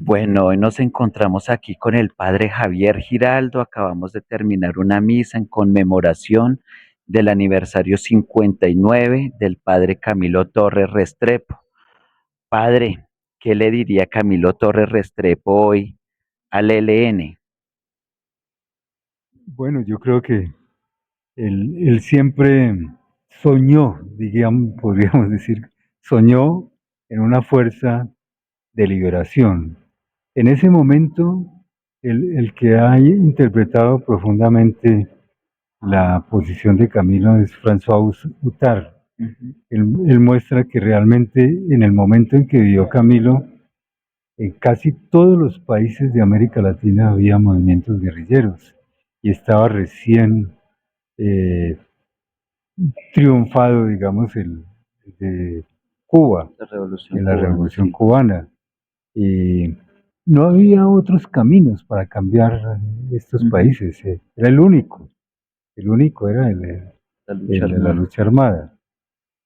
Bueno, hoy nos encontramos aquí con el padre Javier Giraldo. Acabamos de terminar una misa en conmemoración del aniversario 59 del padre Camilo Torres Restrepo. Padre, ¿qué le diría Camilo Torres Restrepo hoy al ELN? Bueno, yo creo que él siempre soñó, digamos, podríamos decir, soñó en una fuerza de liberación. En ese momento, el que ha interpretado profundamente la posición de Camilo es François Huttard. Él muestra que realmente en el momento en que vivió Camilo, en casi todos los países de América Latina había movimientos guerrilleros y estaba recién eh, triunfado, digamos, el de Cuba, La revolución en la cubana, Revolución sí. Cubana. Y no había otros caminos para cambiar estos países, era el único era La lucha el de la armada. lucha armada.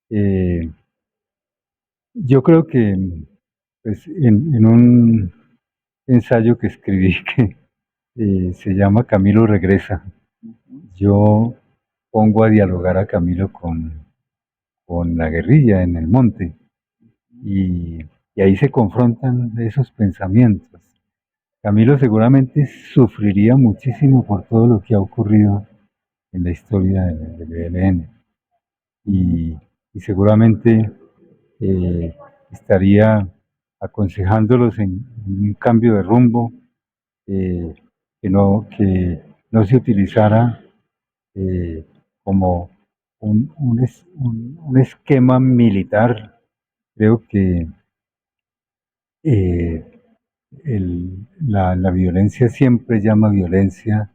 Eh, yo creo que pues, en un ensayo que escribí que se llama Camilo Regresa, yo pongo a dialogar a Camilo con la guerrilla en el monte y, y ahí se confrontan esos pensamientos. Camilo seguramente sufriría muchísimo por todo lo que ha ocurrido en la historia del ELN y, y seguramente eh, estaría aconsejándolos en un cambio de rumbo, eh, que no se utilizara como un esquema militar. Creo que eh, la violencia siempre llama violencia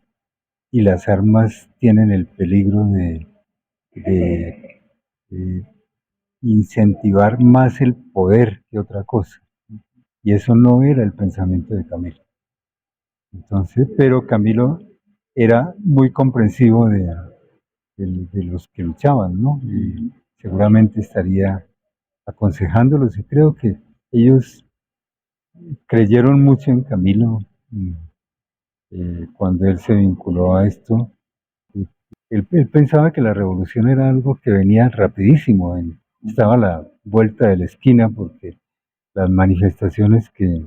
y las armas tienen el peligro de- de incentivar más el poder que otra cosa. Y eso no era el pensamiento de Camilo. Entonces, pero Camilo era muy comprensivo de los que luchaban, ¿no? Y seguramente estaría aconsejándolos y creo que ellos creyeron mucho en Camilo cuando él se vinculó a esto. Él pensaba que la revolución era algo que venía rapidísimo, estaba a la vuelta de la esquina porque las manifestaciones que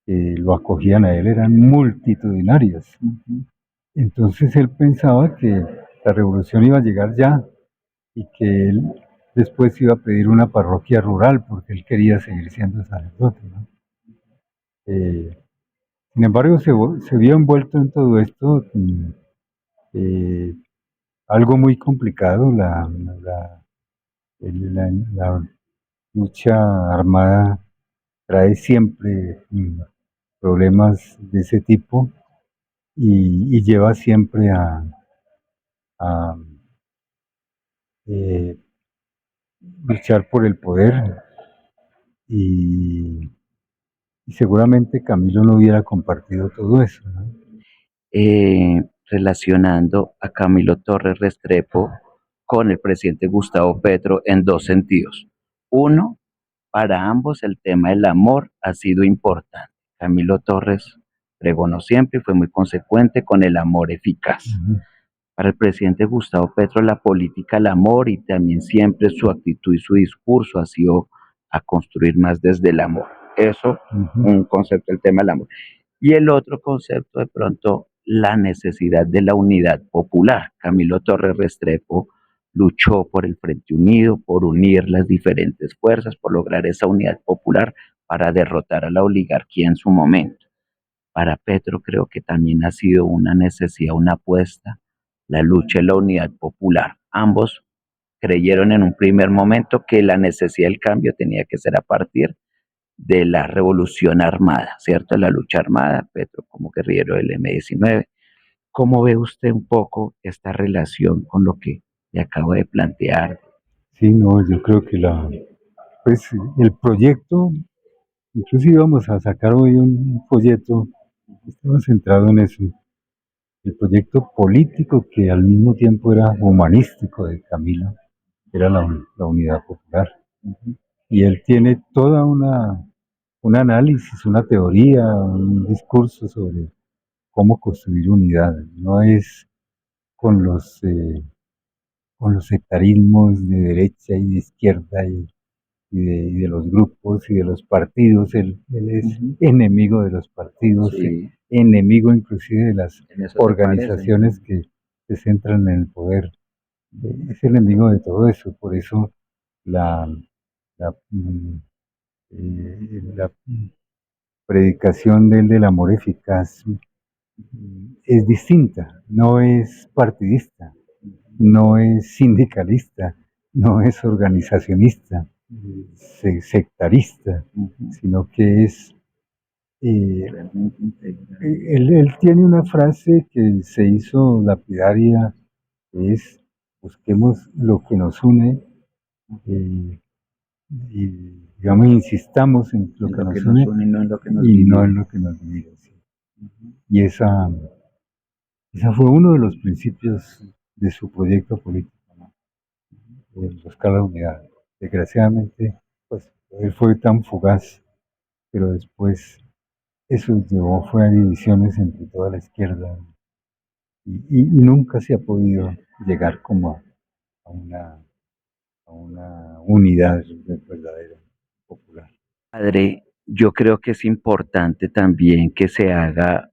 lo acogían a él eran multitudinarias. Entonces él pensaba que la revolución iba a llegar ya y que él después iba a pedir una parroquia rural porque él quería seguir siendo sacerdote, ¿no? Eh, Sin embargo, se vio envuelto en todo esto, eh, algo muy complicado, la lucha armada trae siempre problemas de ese tipo y lleva siempre a, eh, luchar por el poder y, y seguramente Camilo no hubiera compartido todo eso, ¿no? Relacionando a Camilo Torres Restrepo con el presidente Gustavo Petro en dos sentidos. Uno, para ambos el tema del amor ha sido importante. Camilo Torres pregonó siempre y fue muy consecuente con el amor eficaz. Ujú. Para el presidente Gustavo Petro la política, el amor y también siempre su actitud y su discurso ha sido a construir más desde el amor. Eso, Uh-huh. un concepto del tema del amor. Y el otro concepto, de pronto, la necesidad de la unidad popular. Camilo Torres Restrepo luchó por el Frente Unido, por unir las diferentes fuerzas, por lograr esa unidad popular para derrotar a la oligarquía en su momento. Para Petro creo que también ha sido una necesidad, una apuesta, la lucha y la unidad popular. Ambos creyeron en un primer momento que la necesidad del cambio tenía que ser a partir de la revolución armada, ¿cierto? La lucha armada, Petro como guerrillero del M-19. ¿Cómo ve usted un poco esta relación con lo que le acabo de plantear? Sí, no, yo creo que pues el proyecto, incluso íbamos a sacar hoy un folleto, estaba centrado en eso, el proyecto político que al mismo tiempo era humanístico de Camilo, era la unidad popular. Y él tiene toda un análisis, una teoría, un discurso sobre cómo construir unidad. No es con con los sectarismos de derecha y de izquierda y de los grupos y de los partidos. Él es enemigo de los partidos, Sí, enemigo inclusive de las en eso se parecen. organizaciones que se centran en el poder. Es enemigo de todo eso. Por eso la, la, la predicación del amor eficaz es distinta, no es partidista, no es sindicalista, no es organizacionista, sectarista, sino que es... eh, Realmente integral. él tiene una frase que se hizo lapidaria, que es: busquemos lo que nos une eh, y, digamos, insistamos en lo En que lo que nos nos une une y no en lo que nos y no en divide. lo que nos divide. ¿Sí? Y esa fue uno de los principios de su proyecto político, ¿no? El buscar la unidad. Desgraciadamente, pues él fue tan fugaz, pero después eso llevó, fue a divisiones entre toda la izquierda y nunca se ha podido llegar como a una, a una unidad verdadera, popular. Padre, yo creo que es importante también que se haga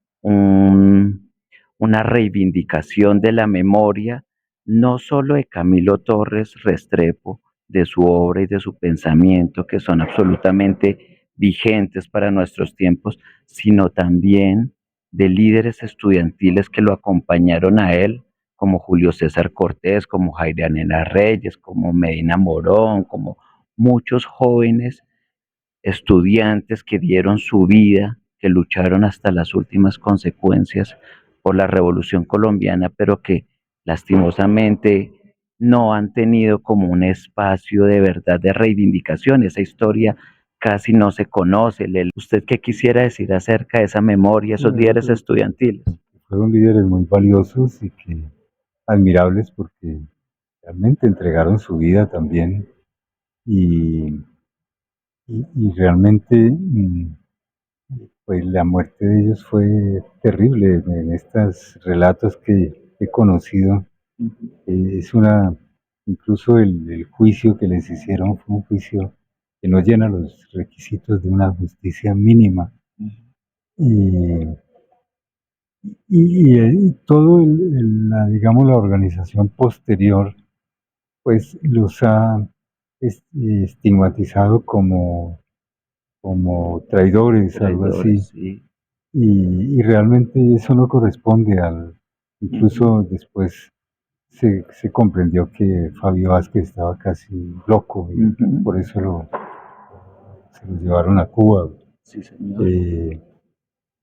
una reivindicación de la memoria, no solo de Camilo Torres Restrepo, de su obra y de su pensamiento, que son absolutamente vigentes para nuestros tiempos, sino también de líderes estudiantiles que lo acompañaron a él, como Julio César Cortés, como Jaime Anena Reyes, como Medina Morón, como muchos jóvenes estudiantes que dieron su vida, que lucharon hasta las últimas consecuencias por la Revolución Colombiana, pero que lastimosamente no han tenido como un espacio de verdad de reivindicación. Esa historia casi no se conoce. ¿Usted qué quisiera decir acerca de esa memoria, esos Bueno, yo líderes creo estudiantiles? que fueron líderes muy valiosos y que admirables porque realmente entregaron su vida también y, y realmente pues la muerte de ellos fue terrible en estos relatos que he conocido. Es una, incluso el juicio que les hicieron fue un juicio que no llena los requisitos de una justicia mínima. Y, y todo digamos, la organización posterior, pues los ha estigmatizado como traidores, algo así. Traidores, sí. Y realmente eso no corresponde incluso después se comprendió que Fabio Vázquez estaba casi loco y por eso se lo llevaron a Cuba. Sí, señor.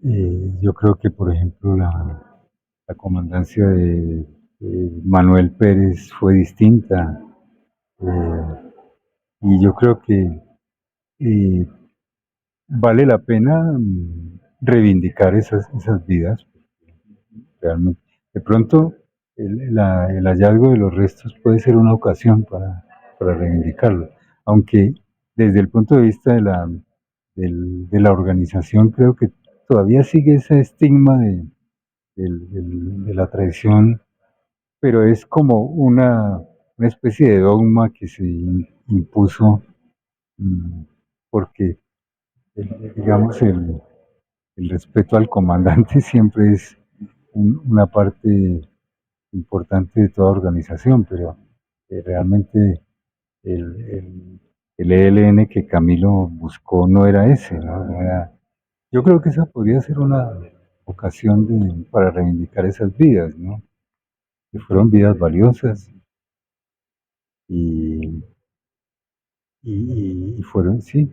Eh, yo creo que, por ejemplo, la comandancia de Manuel Pérez fue distinta. eh, y yo creo que eh, vale la pena reivindicar esas vidas, realmente. De pronto, el hallazgo de los restos puede ser una ocasión para reivindicarlo, aunque desde el punto de vista de la organización creo que todavía sigue ese estigma de la traición, pero es como una especie de dogma que se impuso mm, porque, digamos, el respeto al comandante siempre es una parte importante de toda organización, pero realmente el, el, el ELN que Camilo buscó no era ese, ¿no? Yo creo que esa podría ser una ocasión para reivindicar esas vidas, ¿no? Que fueron vidas valiosas y, y fueron, sí,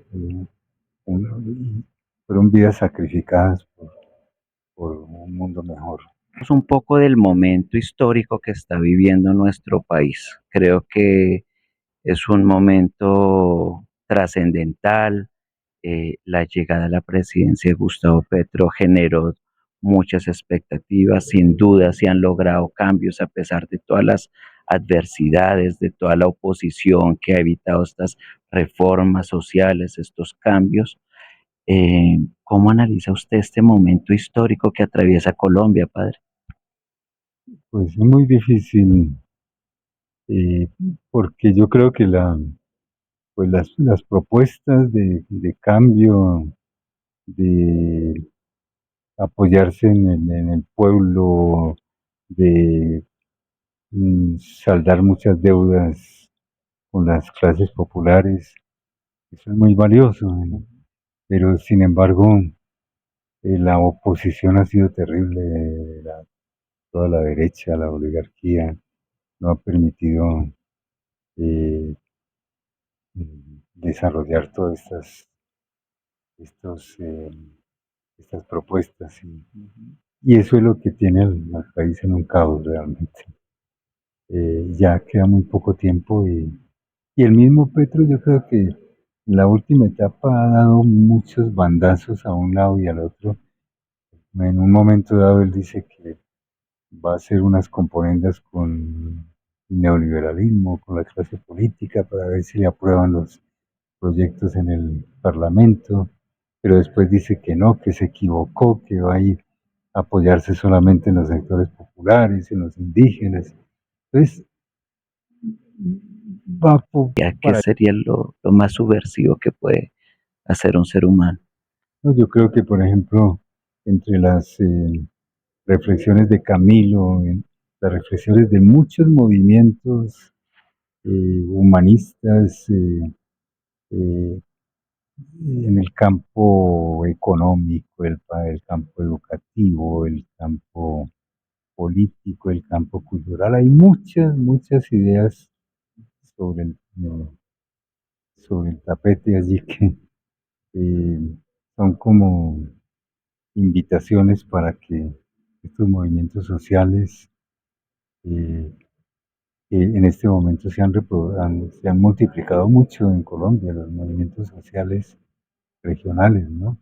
fueron vidas sacrificadas por un mundo mejor. Un poco del momento histórico que está viviendo nuestro país. Creo que es un momento trascendental. La llegada a la presidencia de Gustavo Petro generó muchas expectativas. Sin duda se han logrado cambios a pesar de todas las adversidades, de toda la oposición que ha evitado estas reformas sociales, estos cambios. ¿Cómo analiza usted este momento histórico que atraviesa Colombia, padre? Pues es muy difícil, eh, porque yo creo que pues las propuestas de cambio, de apoyarse en el pueblo, de saldar muchas deudas con las clases populares, eso es muy valioso, ¿no? Pero sin embargo, la oposición ha sido terrible, toda la derecha, la oligarquía, no ha permitido eh, desarrollar todas estos, eh, estas propuestas y eso es lo que tiene al país en un caos realmente. Ya queda muy poco tiempo y el mismo Petro yo creo que en la última etapa ha dado muchos bandazos a un lado y al otro. En un momento dado él dice que va a hacer unas componendas con neoliberalismo, con la clase política, para ver si le aprueban los proyectos en el Parlamento, pero después dice que no, que se equivocó, que va a ir a apoyarse solamente en los sectores populares, en los indígenas. Entonces, va ¿Qué para... sería lo más subversivo que puede hacer un ser humano? No, yo creo que, por ejemplo, entre las reflexiones de Camilo, las reflexiones de muchos movimientos humanistas eh, en el campo económico, el campo educativo, el campo político, el campo cultural. Hay muchas ideas sobre sobre el tapete allí que eh, son como invitaciones para que estos movimientos sociales eh, que en este momento se han multiplicado mucho en Colombia, los movimientos sociales regionales, ¿no?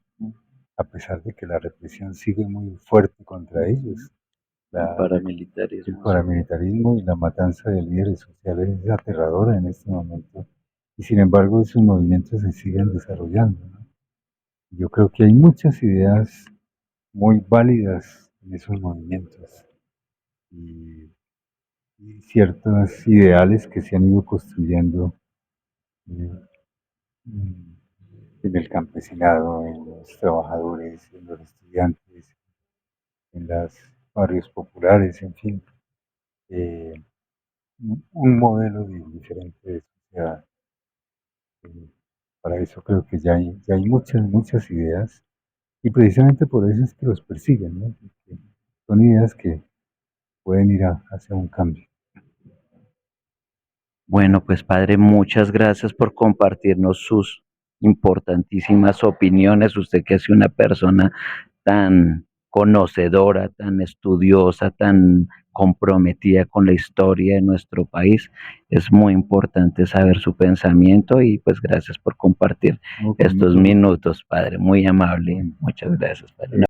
A pesar de que la represión sigue muy fuerte contra ellos. El El paramilitarismo, sí. paramilitarismo y la matanza de líderes sociales es aterradora en este momento. Y sin embargo, esos movimientos se siguen desarrollando, ¿no? Yo creo que hay muchas ideas muy válidas en esos movimientos y, y ciertos ideales que se han ido construyendo eh, en el campesinado, en los trabajadores, en los estudiantes, en los barrios populares, en fin, eh, un modelo diferente de sociedad. Eh, para eso creo que ya hay muchas ideas y precisamente por eso es que los persiguen, ¿no? Porque son ideas que pueden ir hacia un cambio. Bueno, pues padre, muchas gracias por compartirnos sus importantísimas opiniones. Usted que es una persona tan conocedora, tan estudiosa, tan comprometida con la historia de nuestro país, es muy importante saber su pensamiento y pues gracias por compartir No, con estos mucho gusto. minutos, padre, muy amable. Bueno, Muchas gracias, padre.